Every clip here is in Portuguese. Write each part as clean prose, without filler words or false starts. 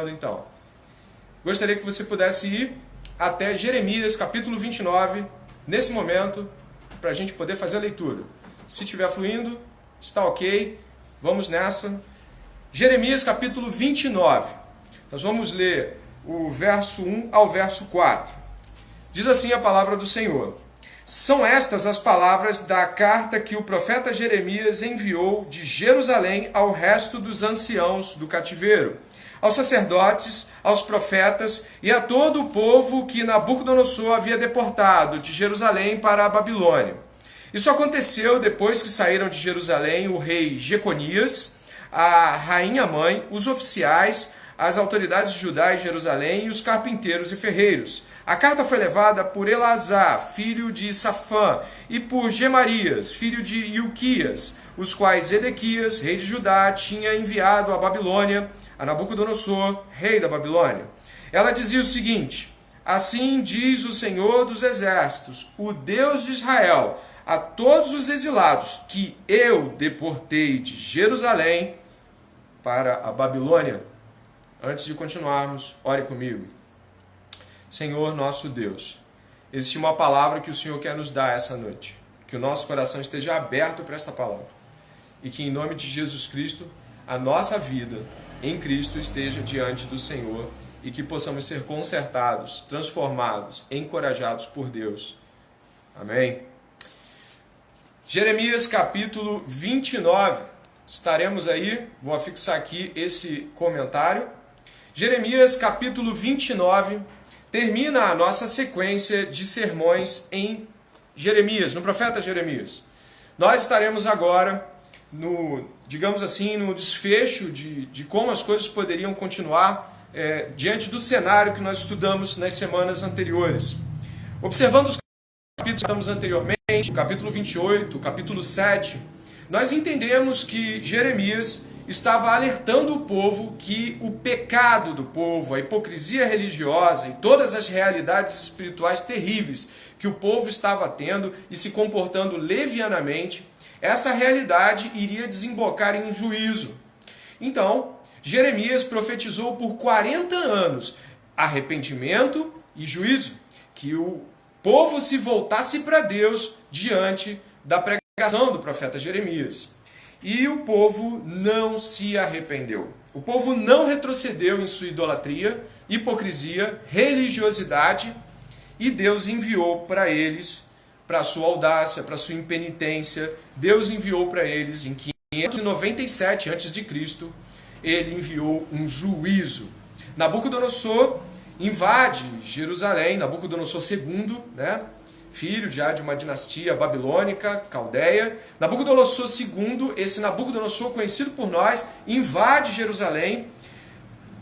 Então, gostaria que você pudesse ir até Jeremias capítulo 29, nesse momento, para a gente poder fazer a leitura. Se estiver fluindo, está ok, vamos nessa. Jeremias capítulo 29, nós vamos ler o verso 1 ao verso 4. Diz assim a palavra do Senhor: São estas as palavras da carta que o profeta Jeremias enviou de Jerusalém ao resto dos anciãos do cativeiro, aos sacerdotes, aos profetas e a todo o povo que Nabucodonosor havia deportado de Jerusalém para a Babilônia. Isso aconteceu depois que saíram de Jerusalém o rei Jeconias, a rainha-mãe, os oficiais, as autoridades de Judá e Jerusalém e os carpinteiros e ferreiros. A carta foi levada por Elazar, filho de Safã, e por Gemarias, filho de Ilquias, os quais Edequias, rei de Judá, tinha enviado à Babilônia, a Nabucodonosor, rei da Babilônia. Ela dizia o seguinte: Assim diz o Senhor dos Exércitos, o Deus de Israel, a todos os exilados que eu deportei de Jerusalém para a Babilônia. Antes de continuarmos, ore comigo. Senhor nosso Deus, existe uma palavra que o Senhor quer nos dar essa noite. Que o nosso coração esteja aberto para esta palavra. E que em nome de Jesus Cristo, a nossa vida em Cristo esteja diante do Senhor. E que possamos ser consertados, transformados, encorajados por Deus. Amém? Jeremias capítulo 29. Estaremos aí, vou afixar aqui esse comentário. Jeremias capítulo 29 termina a nossa sequência de sermões em Jeremias, no profeta Jeremias. Nós estaremos agora digamos assim, no desfecho de como as coisas poderiam continuar diante do cenário que nós estudamos nas semanas anteriores. Observando os capítulos que estamos anteriormente, capítulo 28, capítulo 7, nós entendemos que Jeremias estava alertando o povo que o pecado do povo, a hipocrisia religiosa e todas as realidades espirituais terríveis que o povo estava tendo e se comportando levianamente, essa realidade iria desembocar em um juízo. Então, Jeremias profetizou por 40 anos arrependimento e juízo, que o povo se voltasse para Deus diante da pregação do profeta Jeremias. E o povo não se arrependeu. O povo não retrocedeu em sua idolatria, hipocrisia, religiosidade, e Deus enviou para eles, para a sua audácia, para a sua impenitência, Deus enviou para eles em 597 a.C., ele enviou um juízo. Nabucodonosor invade Jerusalém, Nabucodonosor II, filho já de uma dinastia babilônica, caldeia. Nabucodonosor II, esse Nabucodonosor conhecido por nós, invade Jerusalém,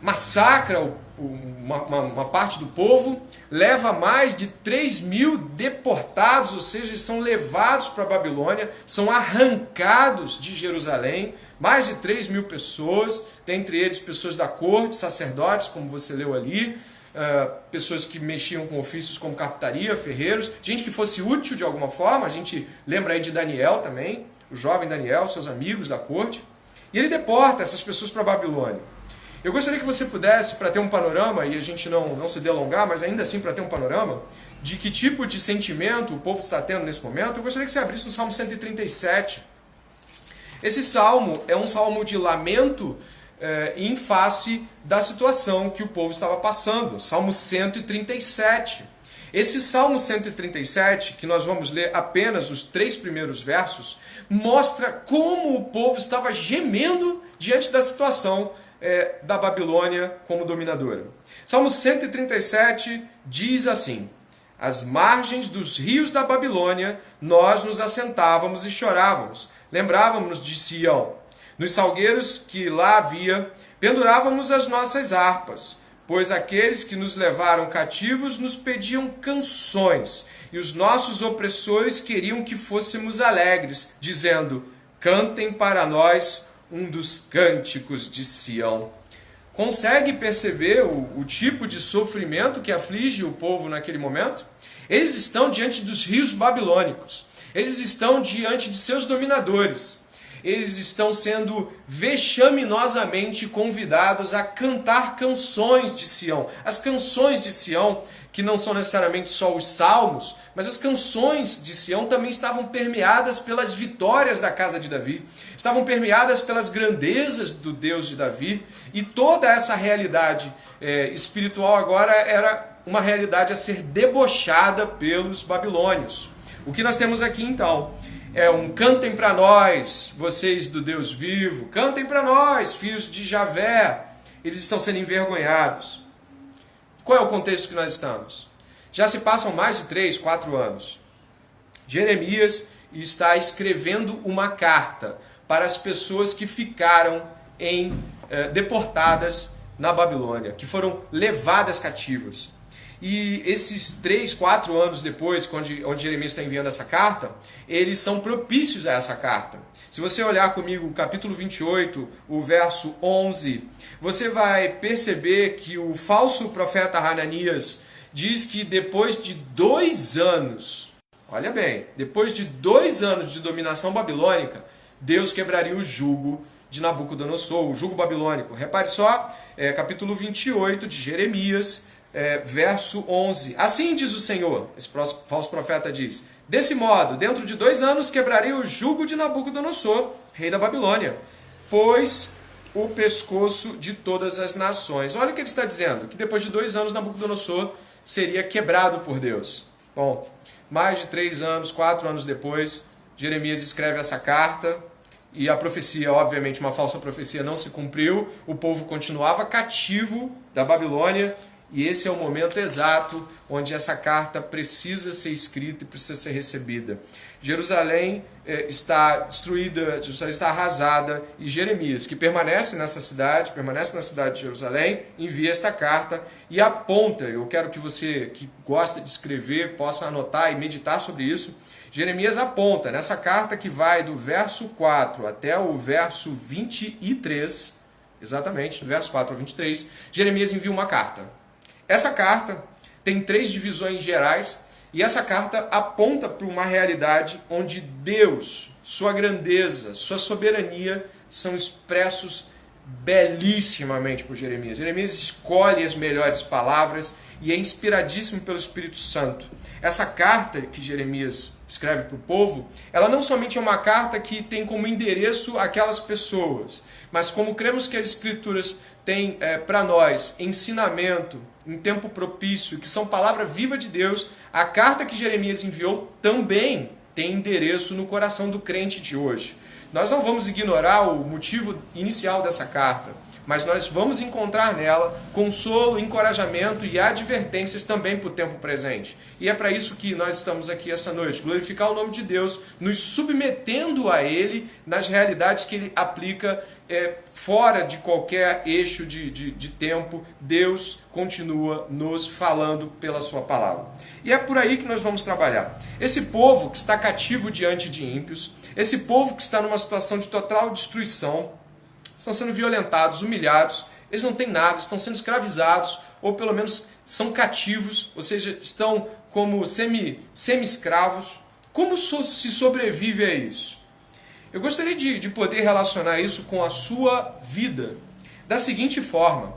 massacra uma parte do povo, leva mais de 3.000 deportados, ou seja, eles são levados para a Babilônia, são arrancados de Jerusalém, mais de 3.000 pessoas, dentre eles pessoas da corte, sacerdotes, como você leu ali, pessoas que mexiam com ofícios como carpintaria, ferreiros, gente que fosse útil de alguma forma. A gente lembra aí de Daniel também, o jovem Daniel, seus amigos da corte, e ele deporta essas pessoas para a Babilônia. Eu gostaria que você pudesse, para ter um panorama, e a gente não se delongar, mas ainda assim para ter um panorama, de que tipo de sentimento o povo está tendo nesse momento, eu gostaria que você abrisse no Salmo 137. Esse salmo é um salmo de lamento em face da situação que o povo estava passando. Salmo 137. Esse Salmo 137, que nós vamos ler apenas os 3 primeiros versos, mostra como o povo estava gemendo diante da situação da Babilônia como dominadora. Salmo 137 diz assim: Às margens dos rios da Babilônia, nós nos assentávamos e chorávamos. Lembrávamos de Sião. Nos salgueiros que lá havia, pendurávamos as nossas harpas, pois aqueles que nos levaram cativos nos pediam canções, e os nossos opressores queriam que fôssemos alegres, dizendo: Cantem para nós um dos cânticos de Sião. Consegue perceber o tipo de sofrimento que aflige o povo naquele momento? Eles estão diante dos rios babilônicos. Eles estão diante de seus dominadores. eles estão sendo vexaminosamente convidados a cantar canções de Sião. As canções de Sião, que não são necessariamente só os salmos, mas as canções de Sião também estavam permeadas pelas vitórias da casa de Davi, estavam permeadas pelas grandezas do Deus de Davi, e toda essa realidade espiritual agora era uma realidade a ser debochada pelos babilônios. O que nós temos aqui então é um cantem para nós, vocês do Deus vivo, cantem para nós, filhos de Javé. Eles estão sendo envergonhados. Qual é o contexto que nós estamos? Já se passam mais de 3, 4 anos. Jeremias está escrevendo uma carta para as pessoas que ficaram deportadas na Babilônia, que foram levadas cativas. E esses 3, 4 anos depois, onde Jeremias está enviando essa carta, eles são propícios a essa carta. Se você olhar comigo o capítulo 28, o verso 11, você vai perceber que o falso profeta Hananias diz que depois de 2 anos, olha bem, depois de 2 anos de dominação babilônica, Deus quebraria o jugo de Nabucodonosor, o jugo babilônico. Repare só, capítulo 28 de Jeremias, verso 11. Assim diz o Senhor, esse falso profeta diz: desse modo, dentro de 2 anos, quebrarei o jugo de Nabucodonosor, rei da Babilônia, pois o pescoço de todas as nações. Olha o que ele está dizendo, que depois de 2 anos Nabucodonosor seria quebrado por Deus. Bom, mais de 3 anos, 4 anos depois, Jeremias escreve essa carta, e a profecia, obviamente, uma falsa profecia, não se cumpriu, o povo continuava cativo da Babilônia, e esse é o momento exato onde essa carta precisa ser escrita e precisa ser recebida. Jerusalém está destruída, Jerusalém está arrasada, e Jeremias, que permanece na cidade de Jerusalém, envia esta carta e aponta. Eu quero que você que gosta de escrever possa anotar e meditar sobre isso. Jeremias aponta nessa carta, que vai do verso 4 até o verso 23, exatamente, do verso 4 ao 23, Jeremias envia uma carta. Essa carta tem 3 divisões gerais, e essa carta aponta para uma realidade onde Deus, sua grandeza, sua soberania são expressos belíssimamente por Jeremias. Jeremias escolhe as melhores palavras e é inspiradíssimo pelo Espírito Santo. Essa carta que Jeremias escreve para o povo, ela não somente é uma carta que tem como endereço aquelas pessoas, mas como cremos que as Escrituras têm para nós ensinamento em tempo propício, que são palavra viva de Deus, a carta que Jeremias enviou também tem endereço no coração do crente de hoje. Nós não vamos ignorar o motivo inicial dessa carta, mas nós vamos encontrar nela consolo, encorajamento e advertências também para o tempo presente. E é para isso que nós estamos aqui essa noite, glorificar o nome de Deus, nos submetendo a Ele nas realidades que Ele aplica fora de qualquer eixo de tempo. Deus continua nos falando pela sua palavra. E é por aí que nós vamos trabalhar. Esse povo que está cativo diante de ímpios, esse povo que está numa situação de total destruição, estão sendo violentados, humilhados, eles não têm nada, estão sendo escravizados, ou pelo menos são cativos, ou seja, estão como semi-escravos. Como se sobrevive a isso? Eu gostaria de poder relacionar isso com a sua vida da seguinte forma: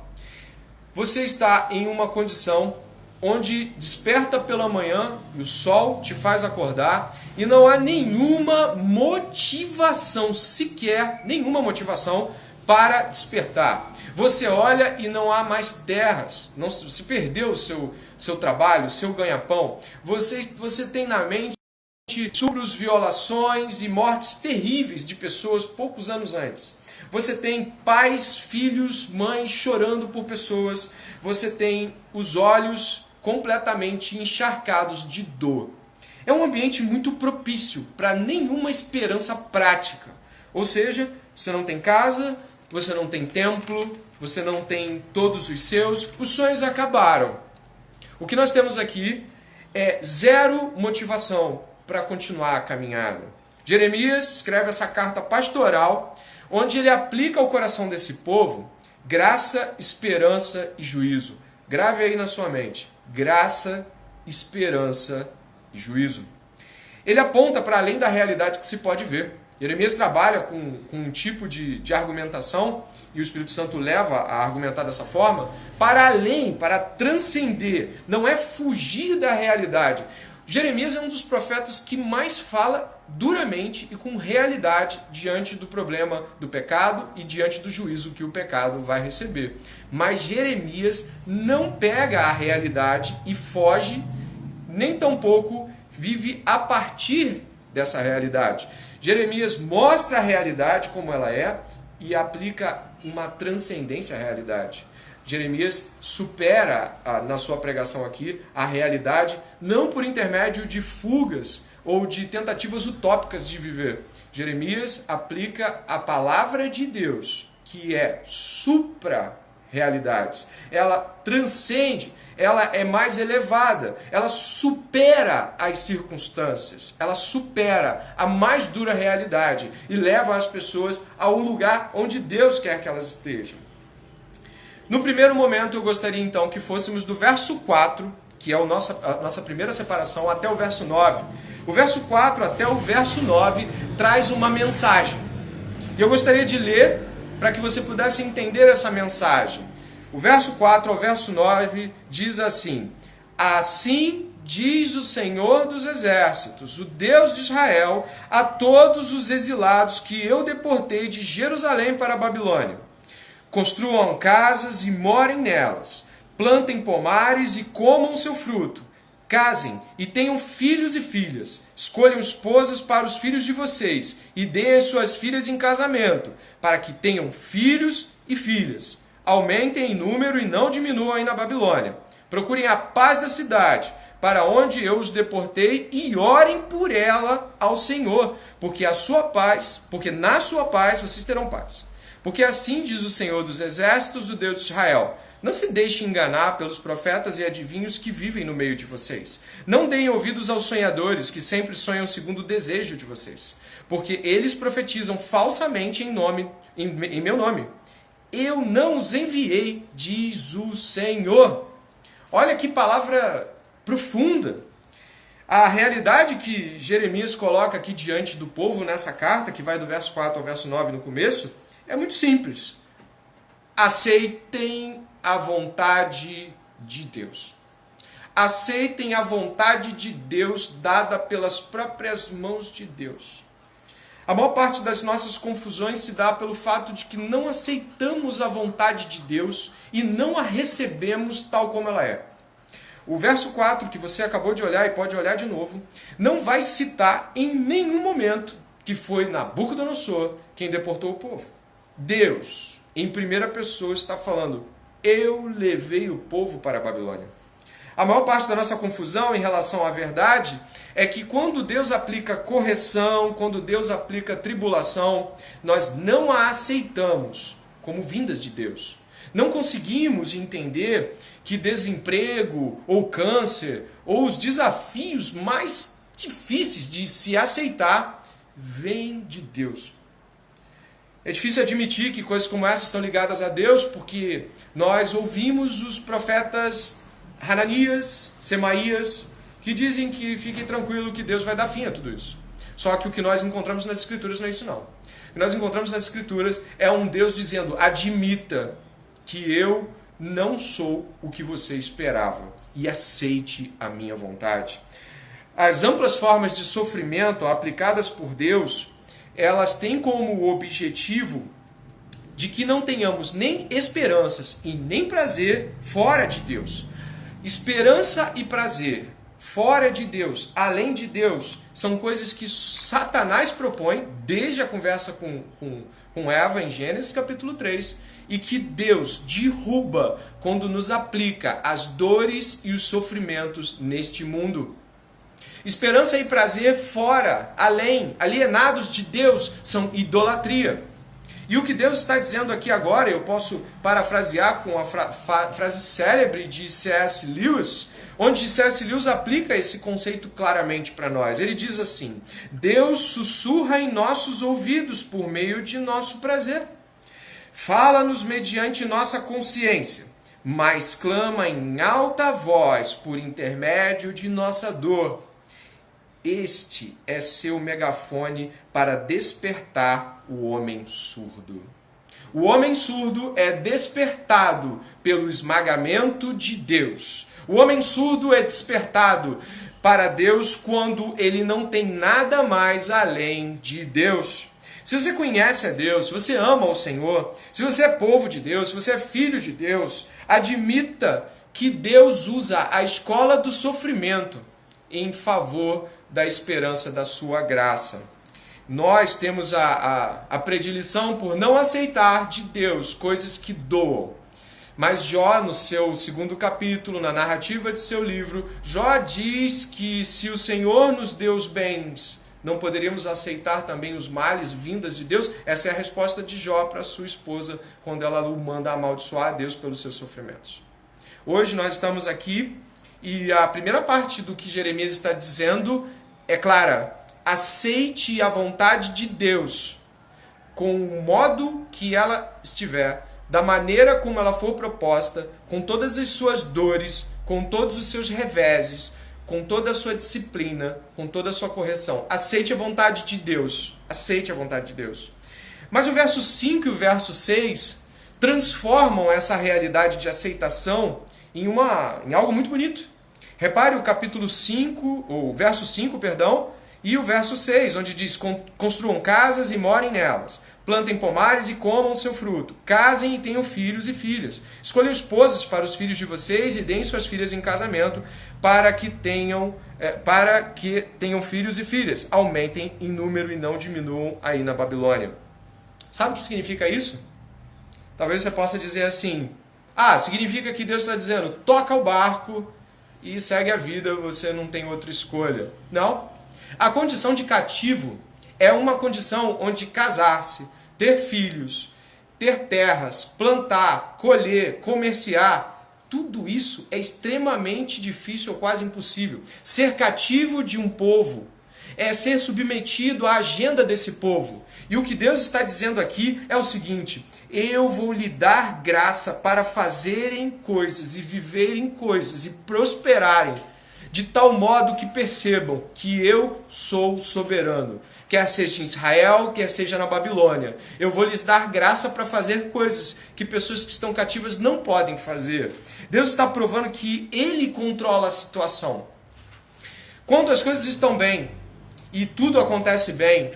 você está em uma condição onde desperta pela manhã e o sol te faz acordar e não há nenhuma motivação sequer, nenhuma motivação para despertar. Você olha e não há mais terras, não se perdeu o seu trabalho, o seu ganha-pão. Você tem na mente estupros, violações e mortes terríveis de pessoas poucos anos antes. Você tem pais, filhos, mães chorando por pessoas. Você tem os olhos completamente encharcados de dor. É um ambiente muito propício para nenhuma esperança prática. Ou seja, você não tem casa, você não tem templo, você não tem todos os sonhos acabaram. O que nós temos aqui é zero motivação para continuar a caminhada. Jeremias escreve essa carta pastoral, onde ele aplica ao coração desse povo graça, esperança e juízo. Grave aí na sua mente: graça, esperança e juízo. Ele aponta para além da realidade que se pode ver. Jeremias trabalha com um tipo de argumentação, e o Espírito Santo leva a argumentar dessa forma, para além, para transcender, não é fugir da realidade. Jeremias é um dos profetas que mais fala duramente e com realidade diante do problema do pecado e diante do juízo que o pecado vai receber. Mas Jeremias não pega a realidade e foge, nem tampouco vive a partir dessa realidade. Jeremias mostra a realidade como ela é e aplica uma transcendência à realidade. Jeremias supera, na sua pregação aqui, a realidade, não por intermédio de fugas ou de tentativas utópicas de viver. Jeremias aplica a palavra de Deus, que é supra-realidades. Ela transcende, ela é mais elevada, ela supera as circunstâncias, ela supera a mais dura realidade e leva as pessoas a um lugar onde Deus quer que elas estejam. No primeiro momento, eu gostaria então que fôssemos do verso 4, que é a nossa primeira separação, até o verso 9. O verso 4 até o verso 9 traz uma mensagem. E eu gostaria de ler para que você pudesse entender essa mensagem. O verso 4 ao verso 9 diz assim: Assim diz o Senhor dos Exércitos, o Deus de Israel, a todos os exilados que eu deportei de Jerusalém para a Babilônia. Construam casas e morem nelas, plantem pomares e comam seu fruto, casem e tenham filhos e filhas, escolham esposas para os filhos de vocês e deem as suas filhas em casamento, para que tenham filhos e filhas. Aumentem em número e não diminuam aí na Babilônia. Procurem a paz da cidade, para onde eu os deportei, e orem por ela ao Senhor, porque na sua paz vocês terão paz. Porque assim diz o Senhor dos Exércitos, o Deus de Israel: não se deixe enganar pelos profetas e adivinhos que vivem no meio de vocês. Não deem ouvidos aos sonhadores que sempre sonham segundo o desejo de vocês, porque eles profetizam falsamente em meu nome. Eu não os enviei, diz o Senhor. Olha que palavra profunda. A realidade que Jeremias coloca aqui diante do povo nessa carta, que vai do verso 4 ao verso 9 no começo, é muito simples. Aceitem a vontade de Deus. Aceitem a vontade de Deus dada pelas próprias mãos de Deus. A maior parte das nossas confusões se dá pelo fato de que não aceitamos a vontade de Deus e não a recebemos tal como ela é. O verso 4, que você acabou de olhar e pode olhar de novo, não vai citar em nenhum momento que foi Nabucodonosor quem deportou o povo. Deus, em primeira pessoa, está falando: eu levei o povo para a Babilônia. A maior parte da nossa confusão em relação à verdade é que quando Deus aplica correção, quando Deus aplica tribulação, nós não a aceitamos como vindas de Deus. Não conseguimos entender que desemprego ou câncer ou os desafios mais difíceis de se aceitar vêm de Deus. É difícil admitir que coisas como essas estão ligadas a Deus, porque nós ouvimos os profetas Hananias, Semaías, que dizem que fiquem tranquilo que Deus vai dar fim a tudo isso. Só que o que nós encontramos nas Escrituras não é isso não. O que nós encontramos nas Escrituras é um Deus dizendo: admita que eu não sou o que você esperava e aceite a minha vontade. As amplas formas de sofrimento aplicadas por Deus, elas têm como objetivo de que não tenhamos nem esperanças e nem prazer fora de Deus. Esperança e prazer fora de Deus, além de Deus, são coisas que Satanás propõe desde a conversa com Eva em Gênesis capítulo 3, e que Deus derruba quando nos aplica as dores e os sofrimentos neste mundo. Esperança e prazer fora, além, alienados de Deus, são idolatria. E o que Deus está dizendo aqui agora, eu posso parafrasear com a frase célebre de C.S. Lewis, onde C.S. Lewis aplica esse conceito claramente para nós. Ele diz assim: Deus sussurra em nossos ouvidos por meio de nosso prazer. Fala-nos mediante nossa consciência, mas clama em alta voz por intermédio de nossa dor. este é seu megafone para despertar o homem surdo. O homem surdo é despertado pelo esmagamento de Deus. O homem surdo é despertado para Deus quando ele não tem nada mais além de Deus. Se você conhece a Deus, se você ama o Senhor, se você é povo de Deus, se você é filho de Deus, admita que Deus usa a escola do sofrimento em favor da esperança da sua graça. Nós temos a predileção por não aceitar de Deus coisas que doam. Mas Jó, no seu 2º capítulo, na narrativa de seu livro, Jó diz que se o Senhor nos deu os bens, não poderíamos aceitar também os males vindas de Deus? Essa é a resposta de Jó para sua esposa, quando ela o manda amaldiçoar a Deus pelos seus sofrimentos. Hoje nós estamos aqui e a primeira parte do que Jeremias está dizendo é clara: aceite a vontade de Deus com o modo que ela estiver, da maneira como ela for proposta, com todas as suas dores, com todos os seus reveses, com toda a sua disciplina, com toda a sua correção. Aceite a vontade de Deus. Aceite a vontade de Deus. Mas o verso 5 e o verso 6 transformam essa realidade de aceitação em algo muito bonito. Repare o capítulo 5, ou verso 5, perdão, e o verso 6, onde diz: construam casas e morem nelas, plantem pomares e comam o seu fruto, casem e tenham filhos e filhas, escolham esposas para os filhos de vocês e deem suas filhas em casamento, para que tenham filhos e filhas, aumentem em número e não diminuam aí na Babilônia. Sabe o que significa isso? Talvez você possa dizer assim: significa que Deus está dizendo, toca o barco e segue a vida, você não tem outra escolha. Não. A condição de cativo é uma condição onde casar-se, ter filhos, ter terras, plantar, colher, comerciar, tudo isso é extremamente difícil ou quase impossível. Ser cativo de um povo é ser submetido à agenda desse povo. E o que Deus está dizendo aqui é o seguinte: eu vou lhe dar graça para fazerem coisas e viverem coisas e prosperarem, de tal modo que percebam que eu sou soberano. Quer seja em Israel, quer seja na Babilônia. Eu vou lhes dar graça para fazer coisas que pessoas que estão cativas não podem fazer. Deus está provando que Ele controla a situação. Quando as coisas estão bem e tudo acontece bem,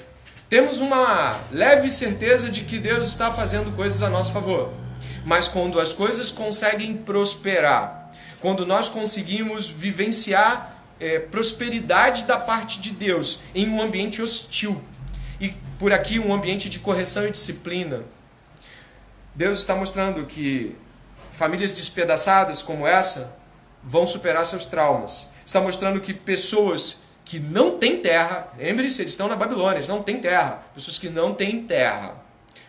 temos uma leve certeza de que Deus está fazendo coisas a nosso favor. Mas quando as coisas conseguem prosperar, quando nós conseguimos vivenciar prosperidade da parte de Deus em um ambiente hostil, e por aqui um ambiente de correção e disciplina, Deus está mostrando que famílias despedaçadas como essa vão superar seus traumas. Está mostrando que pessoas que não têm terra, lembre-se, eles estão na Babilônia, eles não têm terra, pessoas que não têm terra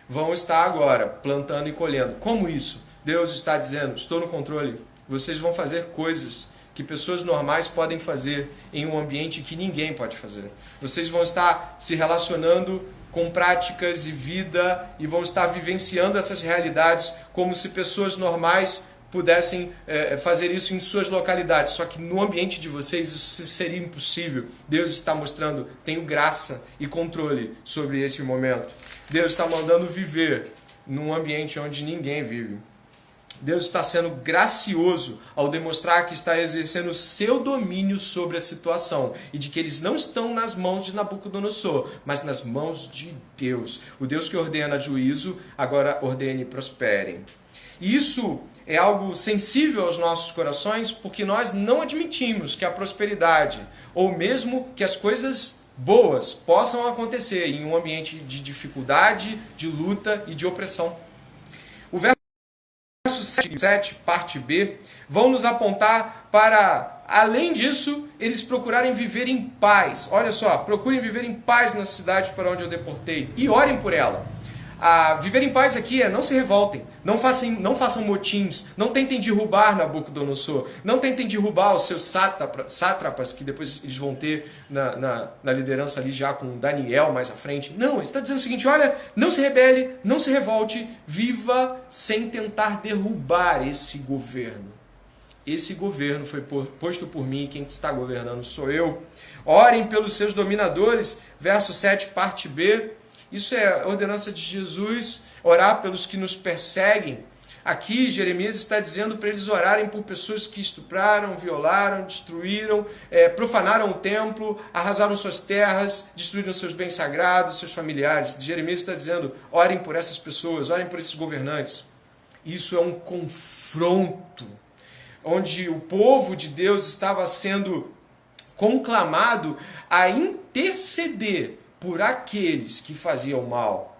vão estar agora plantando e colhendo. Como isso? Deus está dizendo, estou no controle. Vocês vão fazer coisas que pessoas normais podem fazer em um ambiente que ninguém pode fazer. Vocês vão estar se relacionando com práticas e vida e vão estar vivenciando essas realidades como se pessoas normais pudessem fazer isso em suas localidades. Só que no ambiente de vocês isso seria impossível. Deus está mostrando, tenho graça e controle sobre esse momento. Deus está mandando viver num ambiente onde ninguém vive. Deus está sendo gracioso ao demonstrar que está exercendo o seu domínio sobre a situação e de que eles não estão nas mãos de Nabucodonosor, mas nas mãos de Deus. O Deus que ordena juízo, agora ordene e prosperem. E isso é algo sensível aos nossos corações porque nós não admitimos que a prosperidade, ou mesmo que as coisas boas, possam acontecer em um ambiente de dificuldade, de luta e de opressão. O verso 7, parte B, vão nos apontar para, além disso, eles procurarem viver em paz. Olha só, procurem viver em paz na cidade para onde eu deportei e orem por ela. Viver em paz aqui é não se revoltem, não façam motins, não tentem derrubar Nabucodonosor, não tentem derrubar os seus sátrapas, que depois eles vão ter na liderança ali já com Daniel mais à frente. Não, ele está dizendo o seguinte: olha, não se rebele, não se revolte, viva sem tentar derrubar esse governo. esse governo foi posto por mim, quem está governando sou eu. Orem pelos seus dominadores, verso 7, parte B. Isso é a ordenança de Jesus, orar pelos que nos perseguem. Aqui, Jeremias está dizendo para eles orarem por pessoas que estupraram, violaram, destruíram, profanaram o templo, arrasaram suas terras, destruíram seus bens sagrados, seus familiares. Jeremias está dizendo, orem por essas pessoas, orem por esses governantes. Isso é um confronto, onde o povo de Deus estava sendo conclamado a interceder por aqueles que faziam mal.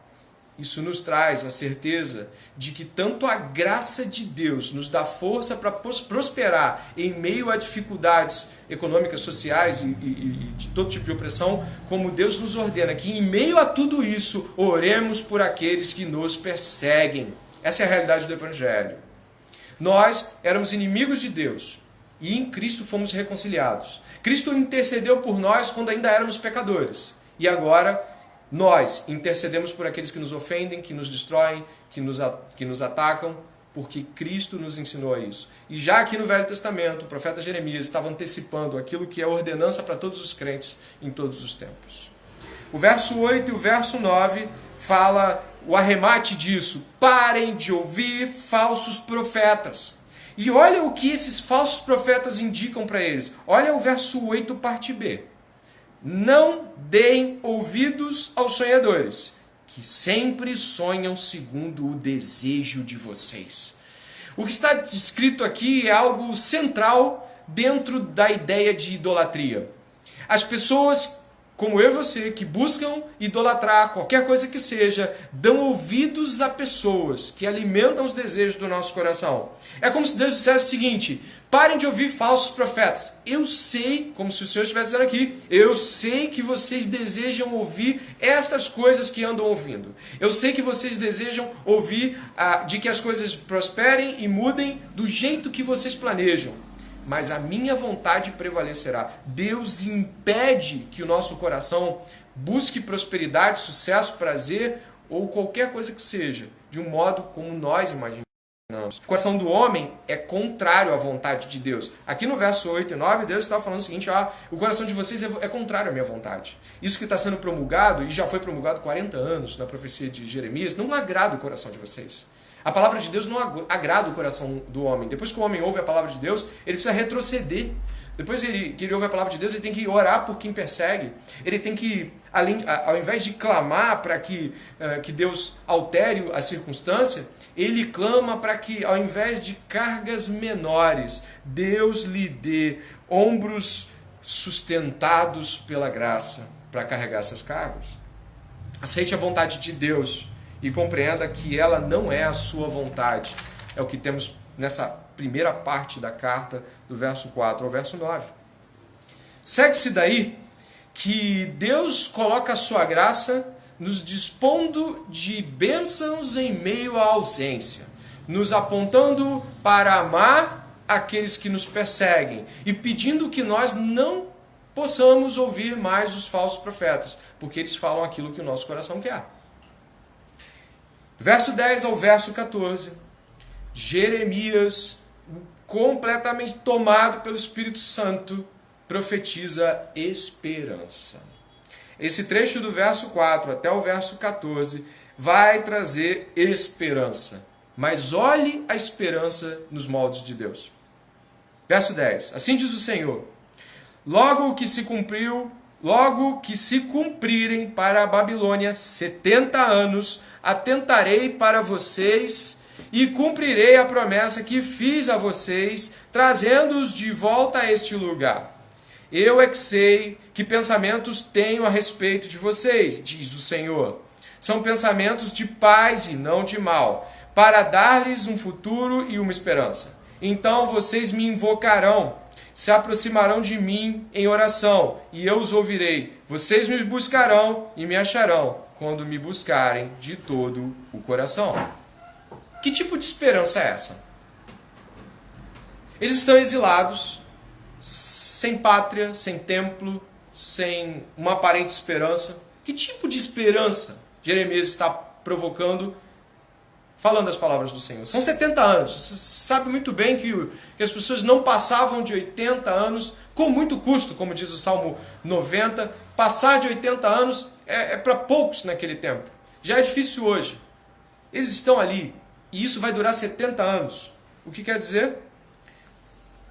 Isso nos traz a certeza de que tanto a graça de Deus nos dá força para prosperar em meio a dificuldades econômicas, sociais e de todo tipo de opressão, como Deus nos ordena que em meio a tudo isso, oremos por aqueles que nos perseguem. Essa é a realidade do Evangelho. Nós éramos inimigos de Deus e em Cristo fomos reconciliados. Cristo intercedeu por nós quando ainda éramos pecadores. E agora nós intercedemos por aqueles que nos ofendem, que nos destroem, que nos atacam, porque Cristo nos ensinou a isso. E já aqui no Velho Testamento, o profeta Jeremias estava antecipando aquilo que é ordenança para todos os crentes em todos os tempos. O verso 8 e o verso 9 fala o arremate disso. Parem de ouvir falsos profetas. E olha o que esses falsos profetas indicam para eles. Olha o verso 8, parte B. Não deem ouvidos aos sonhadores, que sempre sonham segundo o desejo de vocês. O que está descrito aqui é algo central dentro da ideia de idolatria. As pessoas, como eu e você, que buscam idolatrar qualquer coisa que seja, dão ouvidos a pessoas que alimentam os desejos do nosso coração. É como se Deus dissesse o seguinte: parem de ouvir falsos profetas. Eu sei, como se o Senhor estivesse dizendo aqui, eu sei que vocês desejam ouvir estas coisas que andam ouvindo. Eu sei que vocês desejam ouvir de que as coisas prosperem e mudem do jeito que vocês planejam. Mas a minha vontade prevalecerá. Deus impede que o nosso coração busque prosperidade, sucesso, prazer ou qualquer coisa que seja, de um modo como nós imaginamos. O coração do homem é contrário à vontade de Deus. Aqui no verso 8 e 9, Deus está falando o seguinte: o coração de vocês é contrário à minha vontade. Isso que está sendo promulgado, e já foi promulgado 40 anos na profecia de Jeremias, não agrada o coração de vocês. A palavra de Deus não agrada o coração do homem. Depois que o homem ouve a palavra de Deus, ele precisa retroceder. Depois que ele ouve a palavra de Deus, ele tem que orar por quem persegue. Ele tem que, ao invés de clamar para que Deus altere a circunstância, ele clama para que, ao invés de cargas menores, Deus lhe dê ombros sustentados pela graça para carregar essas cargas. Aceite a vontade de Deus e compreenda que ela não é a sua vontade. É o que temos nessa primeira parte da carta, do verso 4 ao verso 9. Segue-se daí que Deus coloca a sua graça nos dispondo de bênçãos em meio à ausência, nos apontando para amar aqueles que nos perseguem e pedindo que nós não possamos ouvir mais os falsos profetas, porque eles falam aquilo que o nosso coração quer. Verso 10 ao verso 14, Jeremias, completamente tomado pelo Espírito Santo, profetiza esperança. Esse trecho do verso 4 até o verso 14 vai trazer esperança. Mas olhe a esperança nos moldes de Deus. Verso 10. Assim diz o Senhor: logo que se cumprirem para a Babilônia 70 anos, atentarei para vocês e cumprirei a promessa que fiz a vocês, trazendo-os de volta a este lugar. Eu é que sei que pensamentos tenho a respeito de vocês, diz o Senhor. São pensamentos de paz e não de mal, para dar-lhes um futuro e uma esperança. Então vocês me invocarão, se aproximarão de mim em oração, e eu os ouvirei. Vocês me buscarão e me acharão, quando me buscarem de todo o coração. Que tipo de esperança é essa? Eles estão exilados, sem pátria, sem templo, sem uma aparente esperança. Que tipo de esperança Jeremias está provocando, falando as palavras do Senhor. São 70 anos. Você sabe muito bem que as pessoas não passavam de 80 anos com muito custo, como diz o Salmo 90. Passar de 80 anos é para poucos naquele tempo. Já é difícil hoje. Eles estão ali e isso vai durar 70 anos. O que quer dizer?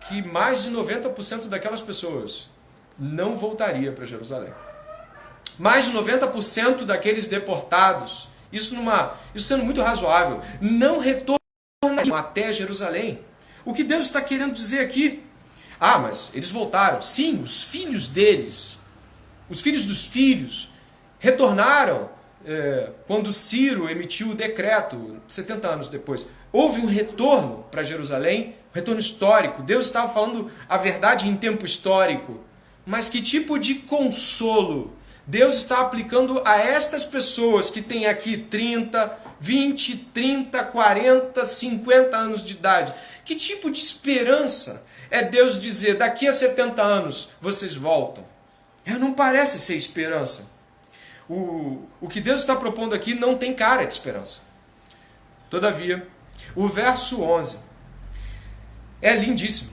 Que mais de 90% daquelas pessoas não voltaria para Jerusalém. Mais de 90% daqueles deportados, isso sendo muito razoável, não retornariam até Jerusalém. O que Deus está querendo dizer aqui? Ah, mas eles voltaram. Sim, os filhos deles, os filhos dos filhos, retornaram quando Ciro emitiu o decreto, 70 anos depois. Houve um retorno para Jerusalém, um retorno histórico. Deus estava falando a verdade em tempo histórico. Mas que tipo de consolo Deus está aplicando a estas pessoas que têm aqui 30, 20, 30, 40, 50 anos de idade? Que tipo de esperança é Deus dizer, daqui a 70 anos vocês voltam? Não parece ser esperança. O que Deus está propondo aqui não tem cara de esperança. Todavia, o verso 11 é lindíssimo.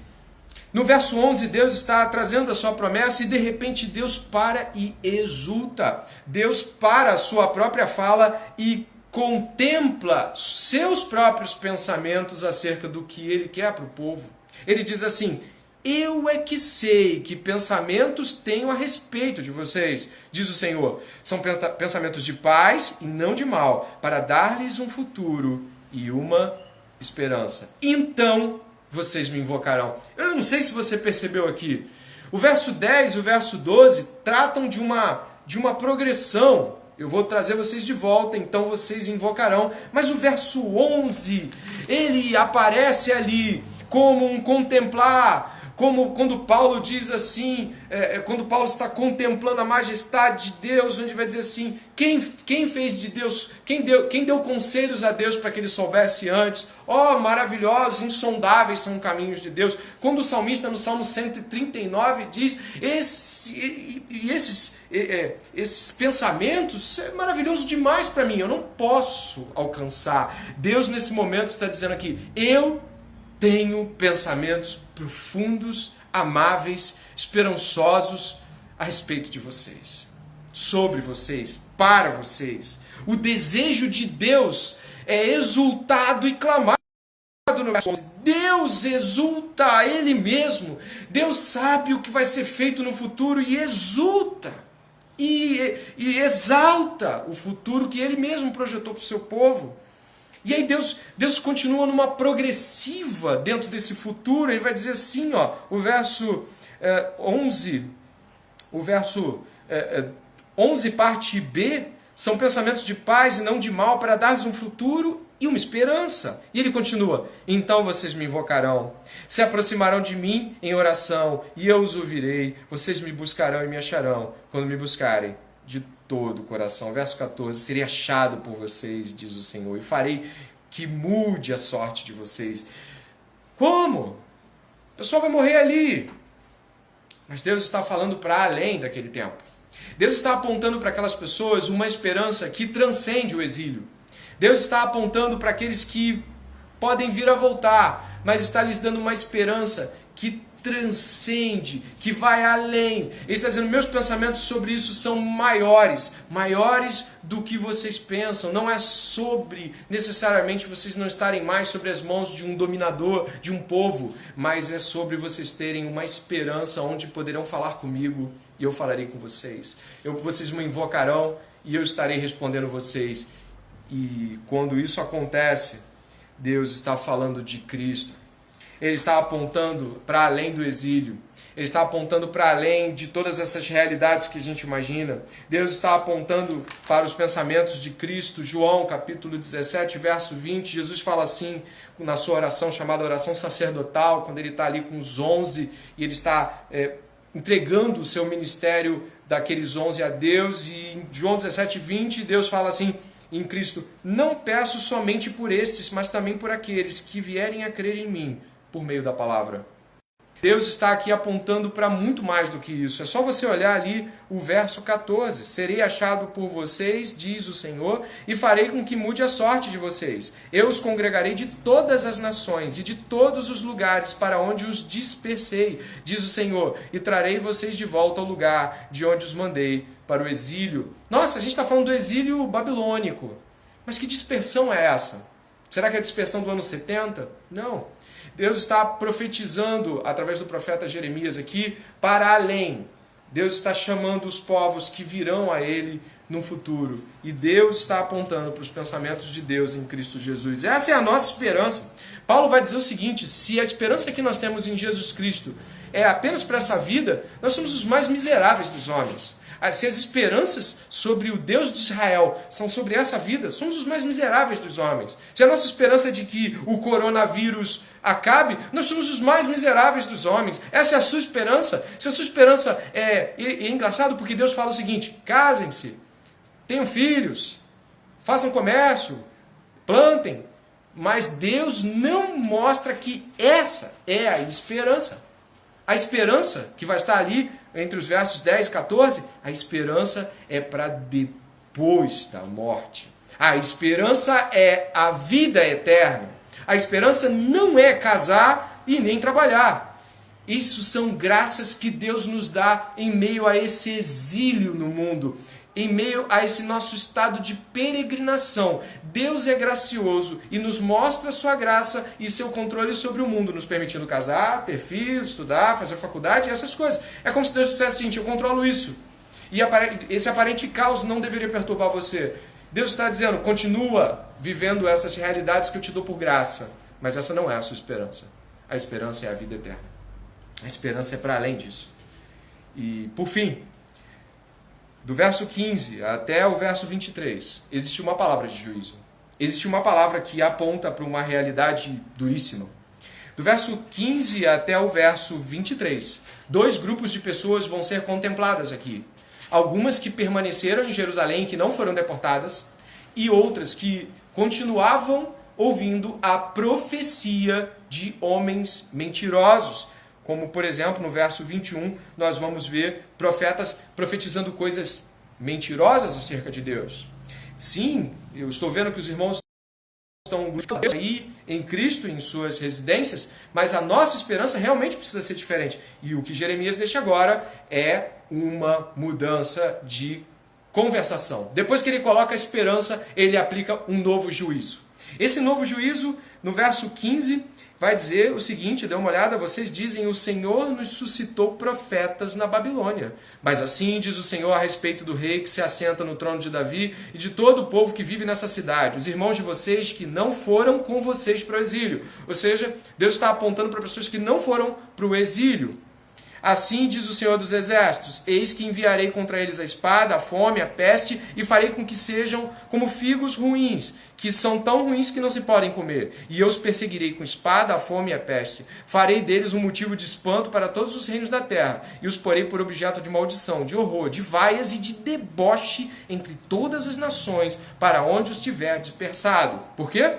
No verso 11, Deus está trazendo a sua promessa e de repente Deus para e exulta. Deus para a sua própria fala e contempla seus próprios pensamentos acerca do que Ele quer para o povo. Ele diz assim, eu é que sei que pensamentos tenho a respeito de vocês, diz o Senhor. São pensamentos de paz e não de mal, para dar-lhes um futuro e uma esperança. Então vocês me invocarão. Eu não sei se você percebeu aqui. O verso 10 e o verso 12 tratam de uma progressão. Eu vou trazer vocês de volta, então vocês invocarão. Mas o verso 11, ele aparece ali como um contemplar, como quando Paulo diz assim, quando Paulo está contemplando a majestade de Deus, onde vai dizer assim, quem fez de Deus, quem deu conselhos a Deus para que ele soubesse antes? Maravilhosos, insondáveis são os caminhos de Deus. Quando o salmista no Salmo 139 diz, esses pensamentos, é maravilhoso demais para mim, eu não posso alcançar. Deus nesse momento está dizendo aqui, eu tenho pensamentos profundos, amáveis, esperançosos a respeito de vocês, sobre vocês, para vocês. O desejo de Deus é exultado e clamado no verso 11. Deus exulta a Ele mesmo. Deus sabe o que vai ser feito no futuro e exulta e exalta o futuro que Ele mesmo projetou para o seu povo. E aí Deus continua numa progressiva dentro desse futuro. Ele vai dizer assim, o verso 11, o verso 11 parte B, são pensamentos de paz e não de mal para dar-lhes um futuro e uma esperança. E ele continua, então vocês me invocarão, se aproximarão de mim em oração e eu os ouvirei, vocês me buscarão e me acharão, quando me buscarem de todo o coração. Verso 14, serei achado por vocês, diz o Senhor, e farei que mude a sorte de vocês. Como? O pessoal vai morrer ali. Mas Deus está falando para além daquele tempo. Deus está apontando para aquelas pessoas uma esperança que transcende o exílio. Deus está apontando para aqueles que podem vir a voltar, mas está lhes dando uma esperança que transcende, que vai além. Ele está dizendo, meus pensamentos sobre isso são maiores do que vocês pensam. Não é sobre, necessariamente, vocês não estarem mais sobre as mãos de um dominador, de um povo, mas é sobre vocês terem uma esperança onde poderão falar comigo e eu falarei com vocês. Vocês me invocarão e eu estarei respondendo vocês. E quando isso acontece, Deus está falando de Cristo. Ele está apontando para além do exílio. Ele está apontando para além de todas essas realidades que a gente imagina. Deus está apontando para os pensamentos de Cristo. João, capítulo 17, verso 20. Jesus fala assim, na sua oração, chamada oração sacerdotal, quando ele está ali com os 11 e ele está entregando o seu ministério daqueles 11 a Deus. E em João 17, 20, Deus fala assim, em Cristo, não peço somente por estes, mas também por aqueles que vierem a crer em mim, por meio da palavra. Deus está aqui apontando para muito mais do que isso. É só você olhar ali o verso 14. Serei achado por vocês, diz o Senhor, e farei com que mude a sorte de vocês. Eu os congregarei de todas as nações e de todos os lugares para onde os dispersei, diz o Senhor, e trarei vocês de volta ao lugar de onde os mandei para o exílio. Nossa, a gente está falando do exílio babilônico. Mas que dispersão é essa? Será que é a dispersão do ano 70? Não. Deus está profetizando, através do profeta Jeremias aqui, para além. Deus está chamando os povos que virão a Ele no futuro. E Deus está apontando para os pensamentos de Deus em Cristo Jesus. Essa é a nossa esperança. Paulo vai dizer o seguinte: se a esperança que nós temos em Jesus Cristo é apenas para essa vida, nós somos os mais miseráveis dos homens. Se as esperanças sobre o Deus de Israel são sobre essa vida, somos os mais miseráveis dos homens. Se a nossa esperança é de que o coronavírus acabe, nós somos os mais miseráveis dos homens. Essa é a sua esperança? Se a sua esperança é engraçado porque Deus fala o seguinte: casem-se, tenham filhos, façam comércio, plantem. Mas Deus não mostra que essa é a esperança. A esperança que vai estar ali entre os versos 10 e 14, a esperança é para depois da morte. A esperança é a vida eterna. A esperança não é casar e nem trabalhar. Isso são graças que Deus nos dá em meio a esse exílio no mundo, em meio a esse nosso estado de peregrinação. Deus é gracioso e nos mostra sua graça e seu controle sobre o mundo, nos permitindo casar, ter filhos, estudar, fazer faculdade e essas coisas. É como se Deus dissesse assim: eu controlo isso. E esse aparente caos não deveria perturbar você. Deus está dizendo: continua vivendo essas realidades que eu te dou por graça. Mas essa não é a sua esperança. A esperança é a vida eterna. A esperança é para além disso. E, por fim, do verso 15 até o verso 23, existe uma palavra de juízo. Existe uma palavra que aponta para uma realidade duríssima. Do verso 15 até o verso 23, dois grupos de pessoas vão ser contempladas aqui. Algumas que permaneceram em Jerusalém, que não foram deportadas, e outras que continuavam ouvindo a profecia de homens mentirosos. Como, por exemplo, no verso 21, nós vamos ver profetas profetizando coisas mentirosas acerca de Deus. Sim, eu estou vendo que os irmãos estão aí em Cristo, em suas residências, mas a nossa esperança realmente precisa ser diferente. E o que Jeremias deixa agora é uma mudança de conversação. Depois que ele coloca a esperança, ele aplica um novo juízo. Esse novo juízo, no verso 15, vai dizer o seguinte, dê uma olhada, vocês dizem: o Senhor nos suscitou profetas na Babilônia. Mas assim diz o Senhor a respeito do rei que se assenta no trono de Davi e de todo o povo que vive nessa cidade, os irmãos de vocês que não foram com vocês para o exílio. Ou seja, Deus está apontando para pessoas que não foram para o exílio. Assim diz o Senhor dos Exércitos: eis que enviarei contra eles a espada, a fome, a peste, e farei com que sejam como figos ruins, que são tão ruins que não se podem comer. E eu os perseguirei com espada, a fome e a peste. Farei deles um motivo de espanto para todos os reinos da terra, e os porei por objeto de maldição, de horror, de vaias e de deboche entre todas as nações, para onde os tiver dispersado. Por quê?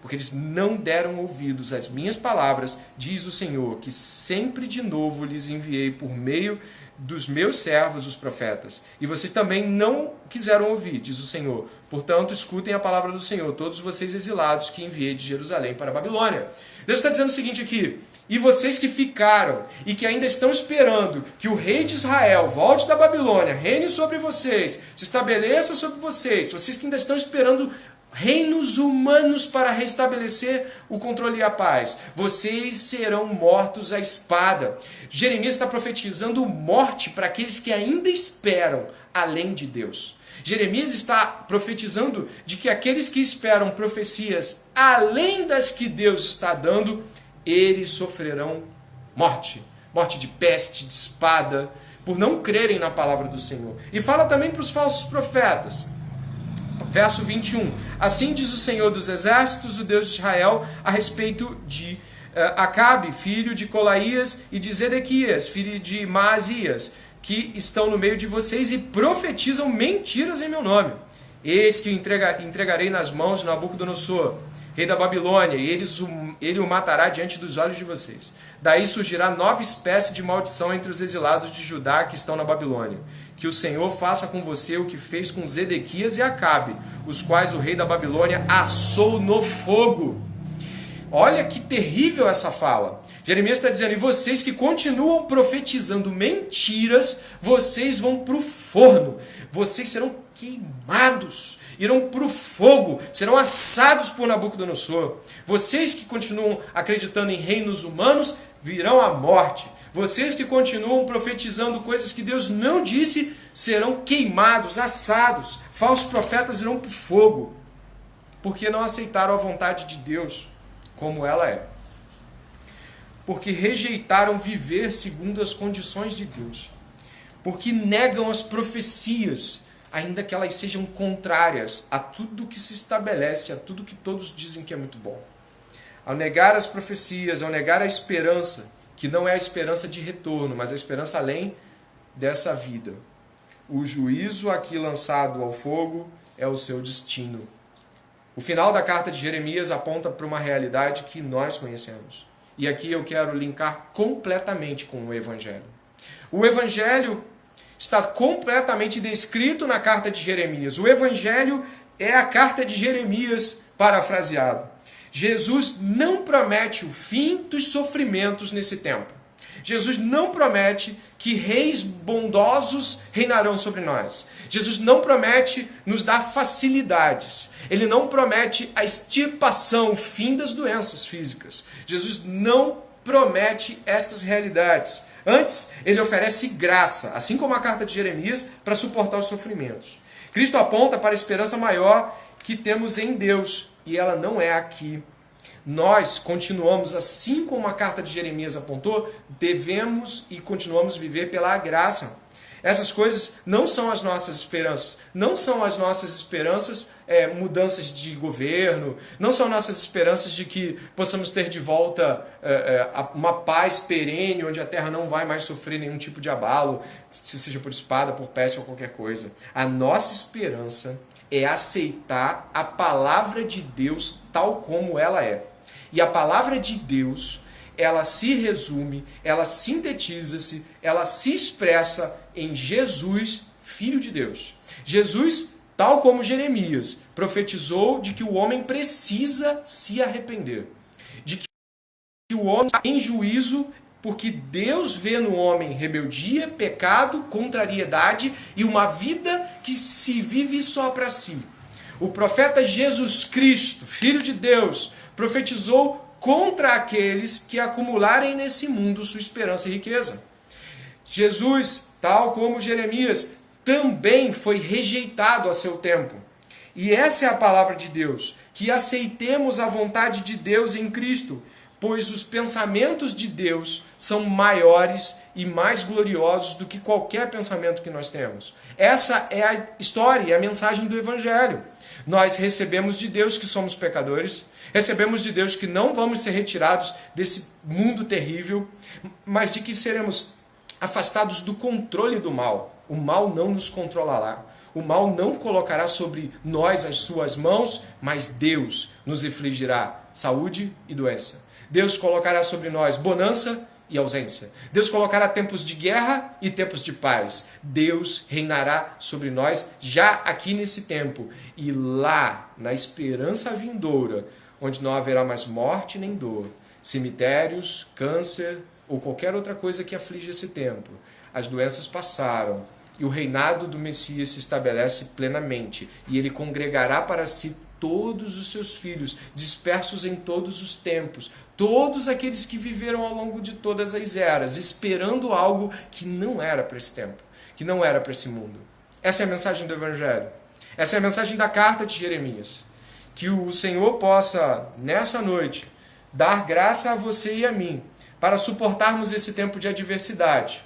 Porque eles não deram ouvidos às minhas palavras, diz o Senhor, que sempre de novo lhes enviei por meio dos meus servos, os profetas. E vocês também não quiseram ouvir, diz o Senhor. Portanto, escutem a palavra do Senhor, todos vocês exilados que enviei de Jerusalém para a Babilônia. Deus está dizendo o seguinte aqui: e vocês que ficaram e que ainda estão esperando que o rei de Israel volte da Babilônia, reine sobre vocês, se estabeleça sobre vocês, vocês que ainda estão esperando reinos humanos para restabelecer o controle e a paz, vocês serão mortos à espada. Jeremias está profetizando morte para aqueles que ainda esperam além de Deus. Jeremias está profetizando de que aqueles que esperam profecias além das que Deus está dando, eles sofrerão morte. Morte de peste, de espada, por não crerem na palavra do Senhor. E fala também para os falsos profetas. Verso 21. Assim diz o Senhor dos Exércitos, o Deus de Israel, a respeito de Acabe, filho de Colaías, e de Zedequias, filho de Maasias, que estão no meio de vocês e profetizam mentiras em meu nome. Eis que o entregarei nas mãos de Nabucodonosor, rei da Babilônia, e ele o matará diante dos olhos de vocês. Daí surgirá nova espécie de maldição entre os exilados de Judá que estão na Babilônia. Que o Senhor faça com você o que fez com Zedequias e Acabe, os quais o rei da Babilônia assou no fogo. Olha que terrível essa fala. Jeremias está dizendo, e vocês que continuam profetizando mentiras, vocês vão para o forno. Vocês serão queimados, irão para o fogo, serão assados por Nabucodonosor. Vocês que continuam acreditando em reinos humanos, virão à morte. Vocês que continuam profetizando coisas que Deus não disse, serão queimados, assados. Falsos profetas irão para o fogo, porque não aceitaram a vontade de Deus como ela é. Porque rejeitaram viver segundo as condições de Deus. Porque negam as profecias, ainda que elas sejam contrárias a tudo que se estabelece, a tudo que todos dizem que é muito bom. Ao negar as profecias, ao negar a esperança, que não é a esperança de retorno, mas a esperança além dessa vida. O juízo aqui lançado ao fogo é o seu destino. O final da carta de Jeremias aponta para uma realidade que nós conhecemos. E aqui eu quero linkar completamente com o Evangelho. O Evangelho está completamente descrito na carta de Jeremias. O Evangelho é a carta de Jeremias parafraseado. Jesus não promete o fim dos sofrimentos nesse tempo. Jesus não promete que reis bondosos reinarão sobre nós. Jesus não promete nos dar facilidades. Ele não promete a extirpação, o fim das doenças físicas. Jesus não promete estas realidades. Antes, ele oferece graça, assim como a carta de Jeremias, para suportar os sofrimentos. Cristo aponta para a esperança maior que temos em Deus, e ela não é aqui. Nós continuamos, assim como a carta de Jeremias apontou, devemos e continuamos a viver pela graça. Essas coisas não são as nossas esperanças. Não são as nossas esperanças mudanças de governo. Não são nossas esperanças de que possamos ter de volta uma paz perene, onde a terra não vai mais sofrer nenhum tipo de abalo, se seja por espada, por peste ou qualquer coisa. A nossa esperança é aceitar a palavra de Deus tal como ela é. E a palavra de Deus, ela se resume, ela sintetiza-se, ela se expressa em Jesus, Filho de Deus. Jesus, tal como Jeremias, profetizou de que o homem precisa se arrepender. De que o homem está em juízo porque Deus vê no homem rebeldia, pecado, contrariedade e uma vida que se vive só para si. O profeta Jesus Cristo, Filho de Deus, profetizou contra aqueles que acumularem nesse mundo sua esperança e riqueza. Jesus, tal como Jeremias, também foi rejeitado a seu tempo. E essa é a palavra de Deus, que aceitemos a vontade de Deus em Cristo, pois os pensamentos de Deus são maiores e mais gloriosos do que qualquer pensamento que nós temos. Essa é a história e a mensagem do Evangelho. Nós recebemos de Deus que somos pecadores, recebemos de Deus que não vamos ser retirados desse mundo terrível, mas de que seremos afastados do controle do mal. O mal não nos controlará. O mal não colocará sobre nós as suas mãos, mas Deus nos infligirá saúde e doença. Deus colocará sobre nós bonança e ausência. Deus colocará tempos de guerra e tempos de paz. Deus reinará sobre nós já aqui nesse tempo. E lá, na esperança vindoura, onde não haverá mais morte nem dor, cemitérios, câncer ou qualquer outra coisa que aflige esse tempo. As doenças passaram e o reinado do Messias se estabelece plenamente. E ele congregará para si todos os seus filhos, dispersos em todos os tempos, todos aqueles que viveram ao longo de todas as eras, esperando algo que não era para esse tempo, que não era para esse mundo. Essa é a mensagem do Evangelho. Essa é a mensagem da carta de Jeremias. Que o Senhor possa, nessa noite, dar graça a você e a mim, para suportarmos esse tempo de adversidade,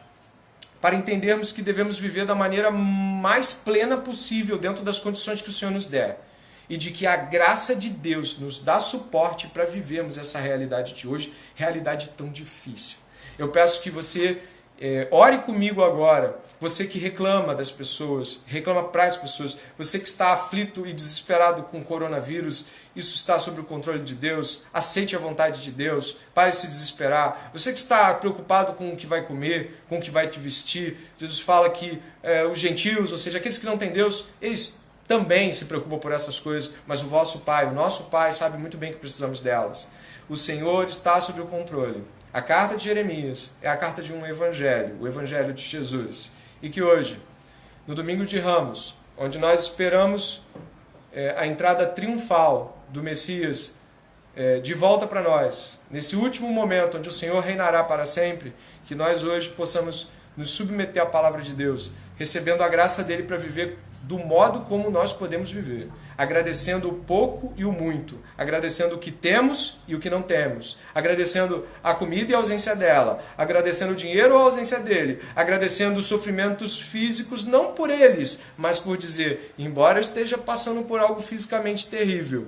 para entendermos que devemos viver da maneira mais plena possível dentro das condições que o Senhor nos der. E de que a graça de Deus nos dá suporte para vivermos essa realidade de hoje, realidade tão difícil. Eu peço que você Ore comigo agora, você que reclama das pessoas, reclama para as pessoas, você que está aflito e desesperado com o coronavírus, isso está sob o controle de Deus, aceite a vontade de Deus, pare de se desesperar. Você que está preocupado com o que vai comer, com o que vai te vestir, Jesus fala que os gentios, ou seja, aqueles que não têm Deus, eles também se preocupam por essas coisas, mas o vosso Pai, o nosso Pai, sabe muito bem que precisamos delas. O Senhor está sob o controle. A carta de Jeremias é a carta de um evangelho, o evangelho de Jesus. E que hoje, no domingo de Ramos, onde nós esperamos a entrada triunfal do Messias de volta para nós, nesse último momento onde o Senhor reinará para sempre, que nós hoje possamos nos submeter à palavra de Deus, recebendo a graça dele para viver do modo como nós podemos viver, agradecendo o pouco e o muito, agradecendo o que temos e o que não temos, agradecendo a comida e a ausência dela, agradecendo o dinheiro ou a ausência dele, agradecendo os sofrimentos físicos, não por eles, mas por dizer, embora eu esteja passando por algo fisicamente terrível,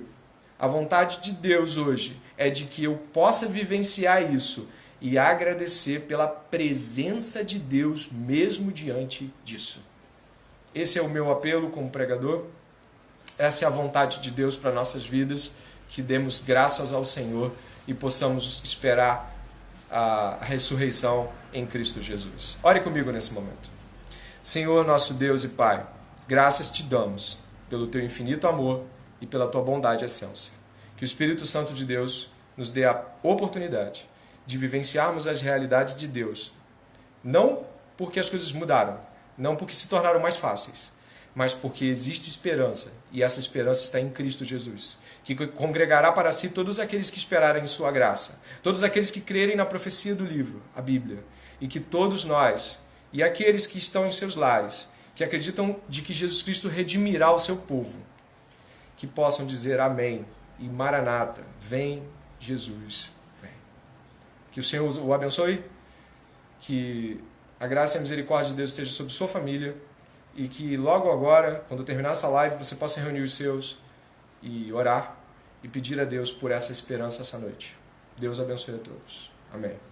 a vontade de Deus hoje é de que eu possa vivenciar isso e agradecer pela presença de Deus mesmo diante disso. Esse é o meu apelo como pregador. Essa é a vontade de Deus para nossas vidas, que demos graças ao Senhor e possamos esperar a ressurreição em Cristo Jesus. Ore comigo nesse momento. Senhor, nosso Deus e Pai, graças te damos pelo teu infinito amor e pela tua bondade excelsa. Que o Espírito Santo de Deus nos dê a oportunidade de vivenciarmos as realidades de Deus, não porque as coisas mudaram, não porque se tornaram mais fáceis, mas porque existe esperança, e essa esperança está em Cristo Jesus, que congregará para si todos aqueles que esperarem em sua graça, todos aqueles que crerem na profecia do livro, a Bíblia, e que todos nós, e aqueles que estão em seus lares, que acreditam de que Jesus Cristo redimirá o seu povo, que possam dizer amém, e Maranata, vem Jesus, vem. Que o Senhor o abençoe, que a graça e a misericórdia de Deus esteja sobre sua família e que logo agora, quando terminar essa live, você possa reunir os seus e orar e pedir a Deus por essa esperança essa noite. Deus abençoe a todos. Amém.